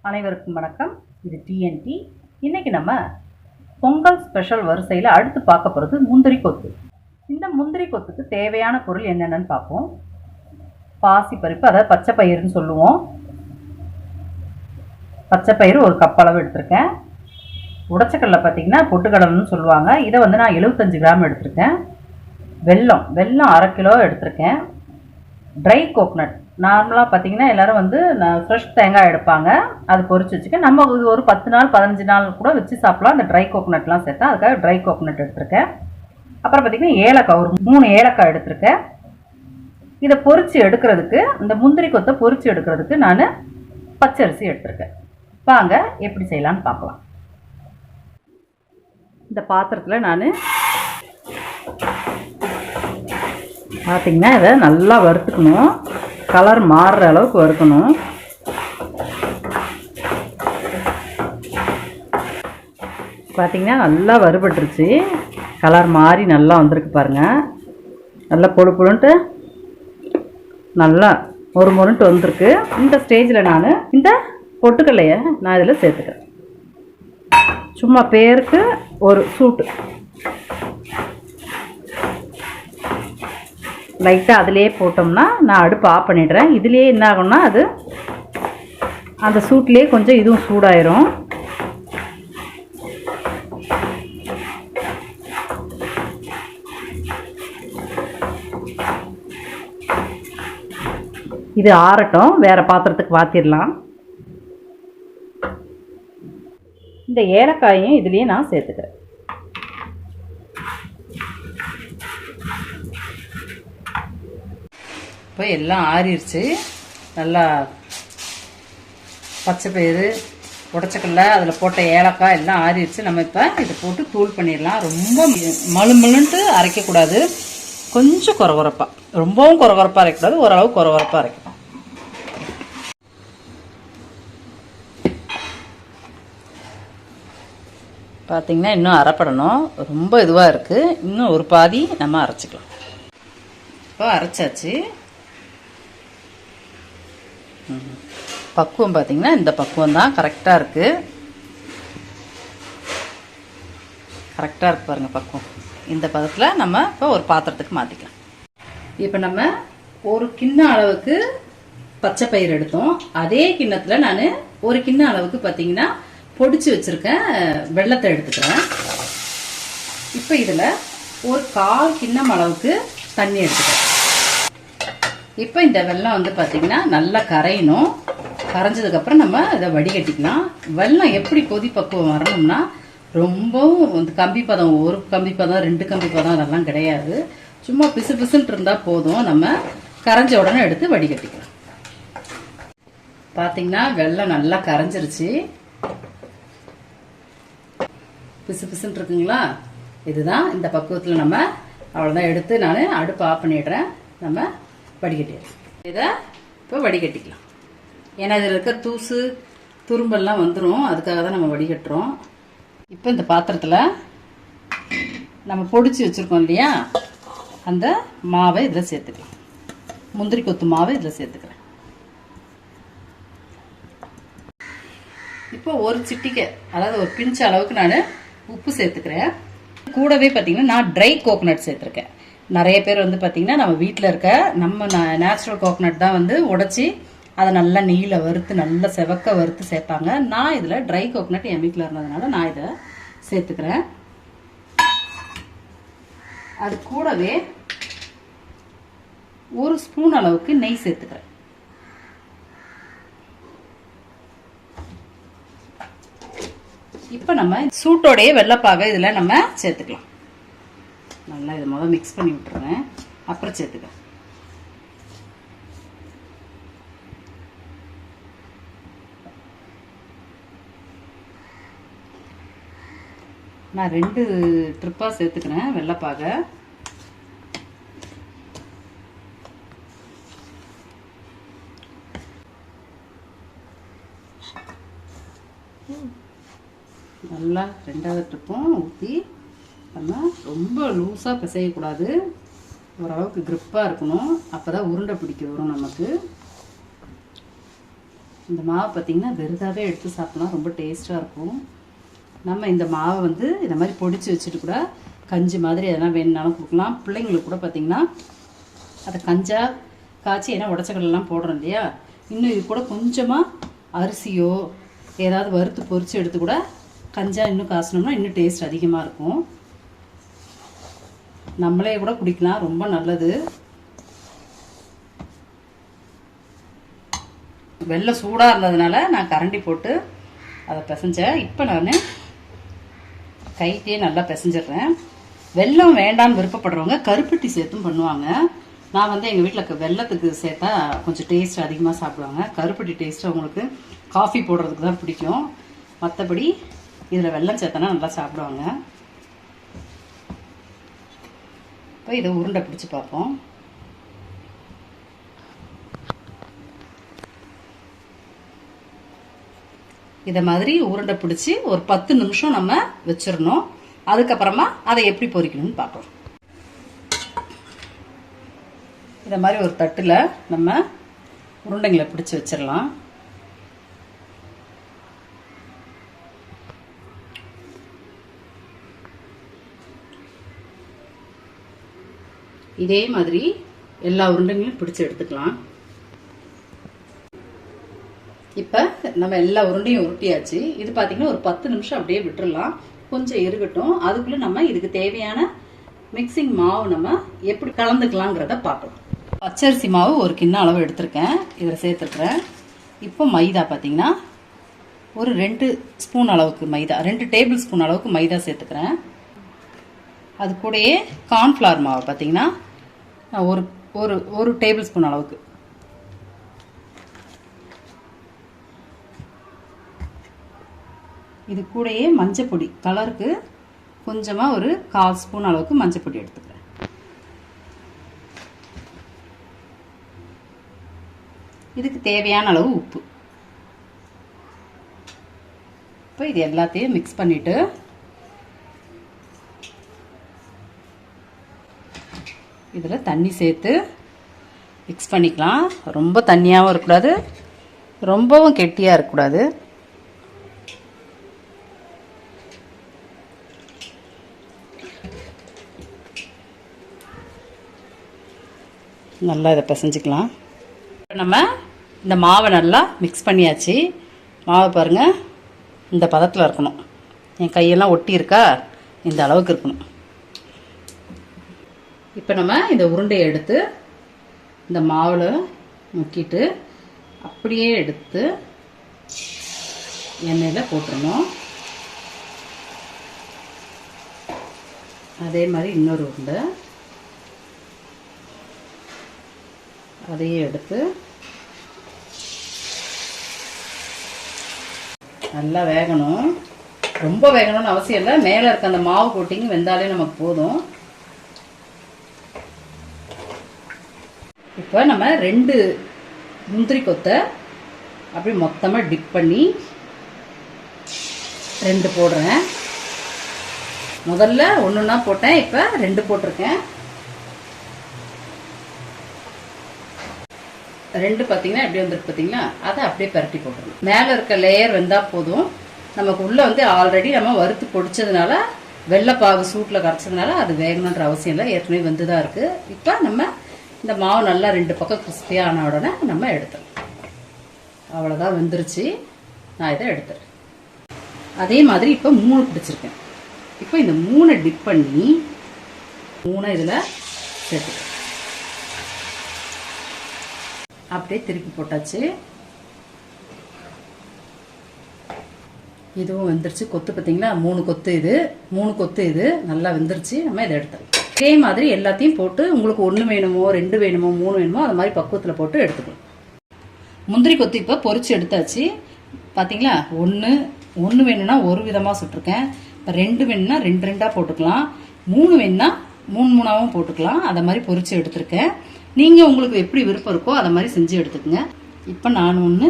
அனைவருக்கும் வணக்கம். இது டிஎன்டி. இன்னைக்கு நம்ம பொங்கல் ஸ்பெஷல் வரிசையில் அடுத்து பார்க்க போகிறது முந்திரி கொத்து. இந்த முந்திரி கொத்துக்கு தேவையான பொருள் என்னென்னு பார்ப்போம். பாசிப்பருப்பு, அதாவது பச்சை பயிறுன்னு சொல்லுவோம். பச்சை பயிறு ஒரு கப் அளவு எடுத்திருக்கேன். உடச்சக்கடலை பார்த்திங்கன்னா பொட்டுக்கடலைன்னு சொல்லுவாங்க. இதை நான் 75 கிராம் எடுத்திருக்கேன். வெல்லம் அரை கிலோ எடுத்திருக்கேன். ட்ரை கோக்னட், நார்மலாக பார்த்திங்கன்னா எல்லோரும் ஃப்ரெஷ் தேங்காய் எடுப்பாங்க, அது பொரிச்சு வச்சுக்க. நம்ம ஒரு 10 நாள் 15 நாள் கூட வச்சு சாப்பிட்லாம். அந்த ட்ரை கோக்னட்லாம் சேர்த்தா அதுக்காக ட்ரை கோக்னட் எடுத்திருக்கேன். அப்புறம் பார்த்திங்கன்னா ஏலக்காய், ஒரு 3 ஏலக்காய் எடுத்திருக்கேன். இதை பொரிச்சு எடுக்கிறதுக்கு, இந்த முந்திரி கொத்தை பொரிச்சு எடுக்கிறதுக்கு நான் பச்சரிசி எடுத்திருக்கேன். வாங்க எப்படி செய்யலான்னு பார்க்கலாம். இந்த பாத்திரத்தில் நான் பார்த்திங்கன்னா இதை நல்லா வறுத்துக்கணும். கலர் மாறுற அளவுக்கு வறுக்கணும். பார்த்திங்கன்னா நல்லா வறுபட்டுருச்சு. கலர் மாறி நல்லா வந்திருக்கு பாருங்கள். நல்லா பொழு பொழுன்ட்டு நல்லா ஒரு முருன்ட்டு வந்திருக்கு. இந்த ஸ்டேஜில் நான் இந்த பொட்டுக்கல்லையை நான் இதில் சேர்த்துக்கிறேன். சும்மா பேருக்கு ஒரு சூட்டு லைட்டாக அதிலே போட்டோம்னா நான் அடுப்பு ஆஃப் பண்ணிடுறேன். இதுலேயே என்ன ஆகும்னா அது அந்த சூட்லேயே கொஞ்சம் இதுவும் சூடாயிரும். இது ஆறட்டும், வேறு பாத்திரத்துக்கு மாற்றிடலாம். இந்த ஏலக்காயையும் இதுலேயே நான் சேர்த்துக்கிறேன். இப்போ எல்லாம் ஆறிடுச்சு. நல்லா பச்சை பயிறு, உடச்சக்கடலை, அதில் போட்ட ஏலக்காய் எல்லாம் ஆறிடுச்சு. நம்ம இப்போ இதை போட்டு தூள் பண்ணிடலாம். ரொம்ப மழுமழுன்ட்டு அரைக்கக்கூடாது, கொஞ்சம் குறகுறப்பாக, ரொம்பவும் குறகுறப்பாக அரைக்கக்கூடாது, ஓரளவு குறகுறப்பாக அரைக்கணும். பார்த்திங்கன்னா இன்னும் அரைப்படணும், ரொம்ப இதுவாக இருக்குது. இன்னும் ஒரு பாதி நம்ம அரைச்சிக்கலாம். இப்போ அரைச்சாச்சு. பக்குவம் பார்த்திங்கன்னா இந்த பக்குவம் தான் கரெக்டாக இருக்குது. கரெக்டாக இருக்குது பாருங்கள் பக்குவம். இந்த பதத்தில் நம்ம இப்போ ஒரு பாத்திரத்துக்கு மாற்றிக்கலாம். இப்போ நம்ம ஒரு கிண்ண அளவுக்கு பச்சை பயிர் எடுத்தோம். அதே கிண்ணத்தில் நான் ஒரு கிண்ண அளவுக்கு பார்த்திங்கன்னா பொடிச்சு வச்சுருக்கேன் வெல்லத்தை எடுத்துக்கிறேன். இப்போ இதில் ஒரு 1/4 கிண்ணம் அளவுக்கு தண்ணி எடுத்துக்கிறேன். இப்போ இந்த வெல்லம் பார்த்திங்கன்னா நல்லா கரையணும். கரைஞ்சதுக்கப்புறம் நம்ம இதை வடிகட்டிக்கலாம். வெல்லம் எப்படி கொதி பக்குவம் வரணும்னா ரொம்பவும் கம்பி பதம், ஒரு கம்பி பதம் 2 கம்பி பதம் அதெல்லாம் கிடையாது. சும்மா பிசு பிசுன்ட்டு இருந்தால் போதும். நம்ம கரைஞ்ச உடனே எடுத்து வடிகட்டிக்கலாம். பார்த்திங்கன்னா வெல்லம் நல்லா கரைஞ்சிருச்சு. பிசு பிசுன்ட்டு இருக்குங்களா? இதுதான் இந்த பக்குவத்தில் நம்ம அவ்வளோதான் எடுத்து நான் அடுப்பு ஆஃப் பண்ணிடுறேன். நம்ம வடிகட்டிடுறோம். இதை இப்போ வடிகட்டிக்கலாம். ஏன்னா இதில் இருக்க தூசு துரும்பெல்லாம் வந்துடும், அதுக்காக தான் நம்ம வடிகட்டுறோம். இப்போ இந்த பாத்திரத்தில் நம்ம பொடிச்சு வச்சுருக்கோம் இல்லையா, அந்த மாவை இதில் சேர்த்துக்கலாம். முந்திரி கொத்து மாவை இதில் சேர்த்துக்கிறேன். இப்போ ஒரு சிட்டிக்கை, அதாவது ஒரு பிஞ்சு அளவுக்கு நான் உப்பு சேர்த்துக்கிறேன். கூடவே பார்த்திங்கன்னா நான் ட்ரை கோகனட் சேர்த்துருக்கேன். நிறைய பேர் பார்த்திங்கன்னா நம்ம வீட்டில் இருக்க நம்ம நேச்சுரல் கோகனட் தான் உடச்சி அதை நல்லா நெய்யில் வறுத்து நல்லா செவக்க வறுத்து சேர்ப்பாங்க. நான் இதில் ட்ரை கோகனட் என் வீட்டில் இருந்ததுனால நான் இதை சேர்த்துக்கிறேன். அது கூடவே ஒரு ஸ்பூன் அளவுக்கு நெய் சேர்த்துக்கிறேன். இப்போ நம்ம சூட்டோடைய வெள்ளைப்பாகை இதில் நம்ம சேர்த்துக்கலாம். நல்லா இதை முதல்ல மிக்ஸ் பண்ணி விட்டுறேன், அப்புறம் சேர்த்துக்கிறேன். நான் 2 ட்ரிப்பாக சேர்த்துக்கிறேன் வெள்ளைப்பாகை. நல்லா 2வது ட்ரிப்பும் ஊற்றி நம்ம ரொம்ப லூஸாக பிசையக்கூடாது, ஓரளவுக்கு கிரிப்பாக இருக்கணும். அப்போ தான் உருண்டை பிடிக்க வரும் நமக்கு. இந்த மாவு பார்த்திங்கன்னா வெறுதாவே எடுத்து சாப்பிட்லாம், ரொம்ப டேஸ்ட்டாக இருக்கும். நம்ம இந்த மாவை வந்து இந்த மாதிரி பொடிச்சு வச்சுட்டு கூட கஞ்சி மாதிரி எதனா வேணுனாலும் கொடுக்கலாம். பிள்ளைங்களுக்கு கூட பார்த்திங்கன்னா அதை கஞ்சா காய்ச்சி ஏன்னா உடச்சக்கடலாம் போடுறோம் இல்லையா, இன்னும் இது கூட கொஞ்சமாக அரிசியோ ஏதாவது வறுத்து பொரித்து எடுத்து கூட கஞ்சா இன்னும் காய்ச்சினோம்னா இன்னும் டேஸ்ட் அதிகமாக இருக்கும். நம்மளே கூட குடிக்கலாம், ரொம்ப நல்லது. வெள்ளம் சூடாக இருந்ததுனால நான் கரண்டி போட்டு அதை பிசைஞ்சேன். இப்போ நான் கைட்டே நல்லா பிசைஞ்சிடுறேன். வெல்லம் வேண்டான்னு விருப்பப்படுறவங்க கருப்பட்டி சேர்த்தும் பண்ணுவாங்க. நான் வந்து எங்கள் வீட்டில் வெல்லத்துக்கு சேர்த்தா கொஞ்சம் டேஸ்ட் அதிகமாக சாப்பிடுவாங்க. கருப்பட்டி டேஸ்ட்டு அவங்களுக்கு காஃபி போடுறதுக்கு தான் பிடிக்கும். மற்றபடி இதில் வெல்லம் சேர்த்தனா நல்லா சாப்பிடுவாங்க. இப்போ இதை உருண்டை பிடிச்சி பார்ப்போம். இதை மாதிரி உருண்டை பிடிச்சி ஒரு 10 நிமிஷம் நம்ம வச்சிடணும். அதுக்கப்புறமா அதை எப்படி பொரிக்கணும்னு பார்க்கலாம். இதை மாதிரி ஒரு தட்டில் நம்ம உருண்டைங்களை பிடிச்சி வச்சிடலாம். இதே மாதிரி எல்லா உருண்டைகளையும் பிடிச்சி எடுத்துக்கலாம். இப்போ நம்ம எல்லா உருண்டையும் உருட்டியாச்சு. இது பார்த்தீங்கன்னா ஒரு 10 நிமிஷம் அப்படியே விட்டுறலாம், கொஞ்சம் இருக்கட்டும். அதுக்குள்ளே நம்ம இதுக்கு தேவையான மிக்சிங் மாவு நம்ம எப்படி கலந்துக்கலாங்கிறத பார்க்கலாம். பச்சரிசி மாவு ஒரு கிண்ண அளவு எடுத்திருக்கேன், இதில் சேர்த்துருக்குறேன். இப்போ மைதா பார்த்தீங்கன்னா ஒரு 2 ஸ்பூன் அளவுக்கு மைதா, 2 டேபிள் ஸ்பூன் அளவுக்கு மைதா சேர்த்துக்கிறேன். அது கூடயே கார்ன்ஃப்ளவர் மாவு பார்த்தீங்கன்னா ஒரு ஒரு ஒரு டேபிள் ஸ்பூன் அளவுக்கு. இது கூடயே மஞ்சள் பொடி, கலருக்கு கொஞ்சமாக ஒரு 1/4 ஸ்பூன் அளவுக்கு மஞ்சள் பொடி எடுத்துக்கிறேன். இதுக்கு தேவையான அளவு உப்பு. இப்போ இது எல்லாத்தையும் மிக்ஸ் பண்ணிட்டு இதில் தண்ணி சேர்த்து மிக்ஸ் பண்ணிக்கலாம். ரொம்ப தண்ணியாகவும் இருக்கக்கூடாது, ரொம்பவும் கெட்டியாக இருக்கக்கூடாது. நல்லா இதை பிசைஞ்சிக்கலாம். நம்ம இந்த மாவை நல்லா மிக்ஸ் பண்ணியாச்சு. மாவை பாருங்கள், இந்த பதத்தில் இருக்கணும். என் கையெல்லாம் ஒட்டி இருக்கா, இந்த அளவுக்கு இருக்கணும். இப்போ நம்ம இந்த உருண்டையை எடுத்து இந்த மாவில் முக்கிட்டு அப்படியே எடுத்து எண்ணெயில் போட்டுருணும். அதே மாதிரி இன்னொரு உருண்டை அதையே எடுத்து நல்லா வேகணும். ரொம்ப வேகணும்னு அவசியம் இல்லை, மேலே இருக்க அந்த மாவு கோட்டிங் வெந்தாலே நமக்கு போதும். இப்போ நம்ம 2 முந்திரி கொத்தை அப்படி மொத்தமாக டிப் பண்ணி 2 போடுறேன். முதல்ல ஒன்றுன்னா போட்டேன், இப்போ 2 போட்டிருக்கேன். 2 பார்த்தீங்கன்னா எப்படி வந்துருக்கு பார்த்தீங்களா, அதை அப்படியே பரட்டி போட்டுருணும். மேலே இருக்க லேயர் வெந்தால் போதும். நமக்கு உள்ளே வந்து ஆல்ரெடி நம்ம வறுத்து பொடிச்சதுனால வெள்ளைப்பாகு சூட்டில் கரைச்சதுனால அது வேகணுன்ற அவசியம் இல்லை, ஏற்கனவே வந்து தான் இருக்குது. இப்போ நம்ம இந்த மாவு நல்லா 2 பக்கம் கிறிஸ்பியாக ஆன உடனே நம்ம எடுத்துடலாம். அவ்வளோதான், வெந்துருச்சு. நான் இதை எடுத்துறேன். அதே மாதிரி இப்போ 3 பிடிச்சிருக்கேன். இப்போ இந்த 3 டிப் பண்ணி 3 இதில் சேர்த்துக்கிறேன். அப்படியே திருப்பி போட்டாச்சு. இதுவும் வெந்துருச்சு. கொத்து பார்த்தீங்களா, 3 கொத்து இது, 3 கொத்து இது நல்லா வெந்துருச்சு. நம்ம இதை எடுத்துக்கலாம். இதே மாதிரி எல்லாத்தையும் போட்டு உங்களுக்கு 1 வேணுமோ 2 வேணுமோ 3 வேணுமோ அது மாதிரி பக்குவத்தில் போட்டு எடுத்துக்கலாம். முந்திரி கொத்து இப்போ பொரிச்சு எடுத்தாச்சு. பார்த்தீங்களா, 1 வேணும்னா ஒரு விதமாக சுட்டிருக்கேன். இப்போ 2 வேணும்னா 2 போட்டுக்கலாம், 3 வேணும்னா 3 போட்டுக்கலாம். அதை மாதிரி பொரிச்சு எடுத்துருக்கேன். நீங்கள் உங்களுக்கு எப்படி விருப்பம் இருக்கோ அதை மாதிரி செஞ்சு எடுத்துக்கோங்க. இப்போ நான் ஒன்று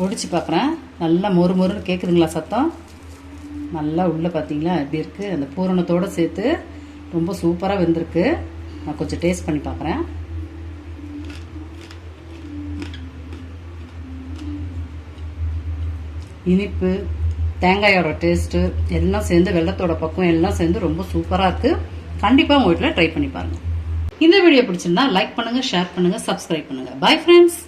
ஒடிச்சு பார்க்குறேன். நல்லா மொறு மொறுன்னு கேட்குதுங்களா சத்தம்? நல்லா உள்ளே பார்த்தீங்களா எப்படி இருக்குது, அந்த பூரணத்தோடு சேர்த்து ரொம்ப சூப்பராக வெந்திருக்கு. நான் கொஞ்சம் டேஸ்ட் பண்ணி பார்க்குறேன். இனிப்பு, தேங்காயோட டேஸ்ட்டு எல்லாம் சேர்ந்து, வெள்ளத்தோட பக்கம் எல்லாம் சேர்ந்து ரொம்ப சூப்பராக இருக்குது. கண்டிப்பாக உங்கள் வீட்டில் ட்ரை பண்ணி பாருங்கள். இந்த வீடியோ பிடிச்சிருந்தா லைக் பண்ணுங்கள், ஷேர் பண்ணுங்கள், சப்ஸ்கிரைப் பண்ணுங்கள். Bye friends.